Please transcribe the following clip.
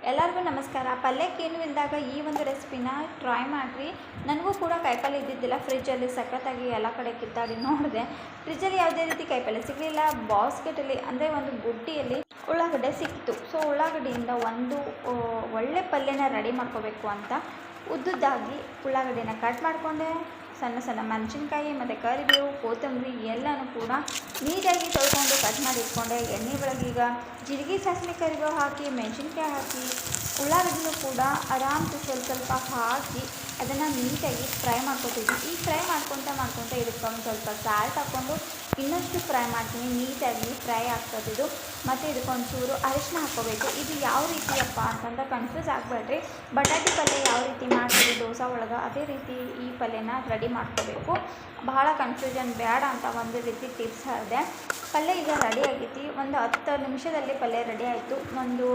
ಎಲ್ಲರಿಗೂ ನಮಸ್ಕಾರ. ಪಲ್ಯಕ್ಕೇನು ಇಲ್ದಾಗ ಈ ಒಂದು ರೆಸಿಪಿನ ಟ್ರೈ ಮಾಡಿರಿ. ನನಗೂ ಕೂಡ ಕಾಯಿಪಲ್ಯ ಇದ್ದಿದ್ದಿಲ್ಲ. ಫ್ರಿಜ್ಜಲ್ಲಿ ಸಖತ್ತಾಗಿ ಎಲ್ಲ ಕಡೆ ಕಿತ್ತಾಡಿ ನೋಡಿದೆ. ಫ್ರಿಜ್ಜಲ್ಲಿ ಯಾವುದೇ ರೀತಿ ಕಾಯಿಪಲ್ಯ ಸಿಗಲಿಲ್ಲ. ಬಾಸ್ಕೆಟಲ್ಲಿ ಅಂದರೆ ಒಂದು ಬುಟ್ಟಿಯಲ್ಲಿ ಉಳ್ಳಾಗಡ್ಡೆ ಸಿಕ್ತು. ಸೊ ಉಳ್ಳಾಗಡ್ಡೆಯಿಂದ ಒಂದು ಒಳ್ಳೆ ಪಲ್ಯನ ರೆಡಿ ಮಾಡ್ಕೋಬೇಕು ಅಂತ ಉದ್ದುದ್ದಾಗಿ ಉಳ್ಳಾಗಡ್ಡೆನ ಕಟ್ ಮಾಡಿಕೊಂಡೆ. ಸಣ್ಣ ಸಣ್ಣ ಮೆಣಸಿನ್ಕಾಯಿ ಮತ್ತು ಕರಿಬೇವು, ಕೊತ್ತಂಬರಿ ಎಲ್ಲನೂ ಕೂಡ ನೀಟಾಗಿ ತೊಳ್ಕೊಂಡು ಕಟ್ ಮಾಡಿ ಇಟ್ಕೊಂಡೆ. ಎಣ್ಣೆ ಒಳಗೀಗ ಜೀರಿಗೆ, ಸಾಸಿವೆ, ಕರಿಬೇವು ಹಾಕಿ, ಮೆಣಸಿನ್ಕಾಯಿ ಹಾಕಿ, ಉಳ್ಳಾಗಡ್ಡಿನೂ ಕೂಡ ಆರಾಮ್ಸೆ ಸ್ವಲ್ಪ ಹಾಕಿ ಅದನ್ನು ನೀಟಾಗಿ ಫ್ರೈ ಮಾಡ್ಕೊತೀವಿ. ಈ ಫ್ರೈ ಮಾಡ್ಕೊತ ಇದಕ್ಕೆ ಒಂದು ಸ್ವಲ್ಪ ಸಾಲ್ಟ್ ಹಾಕ್ಕೊಂಡು ಇನ್ನಷ್ಟು ಫ್ರೈ ಮಾಡ್ತೀನಿ. ನೀಟಾಗಿ ಫ್ರೈ ಆಗ್ತದಿದ್ದು. ಮತ್ತು ಇದಕ್ಕೊಂಚೂರು ಅರಿಶಿನ ಹಾಕ್ಕೋಬೇಕು. ಇದು ಯಾವ ರೀತಿಯಪ್ಪ ಅಂತಂದ್ರೆ ಕನ್ಫ್ಯೂಸ್ ಆಗಬೇಡ್ರಿ. ಬಟಾಟೆ ಪಲ್ಯ ಯಾವ ರೀತಿ ಮಾಡ್ತೀವಿ ದೋಸೆ ಒಳಗೆ, ಅದೇ ರೀತಿ ಈ ಪಲ್ಯನ ರೆಡಿ ಮಾಡ್ಕೋಬೇಕು. ಬಹಳ ಕನ್ಫ್ಯೂಷನ್ ಬೇಡ ಅಂತ ಒಂದು ರೀತಿ ಟಿಪ್ಸ್ ಹೇಳಿದೆ. ಪಲ್ಯ ಈಗ ರೆಡಿ ಆಗೈತಿ. ಒಂದು 10 ನಿಮಿಷದಲ್ಲಿ ಪಲ್ಯ ರೆಡಿ ಆಯಿತು. ಒಂದು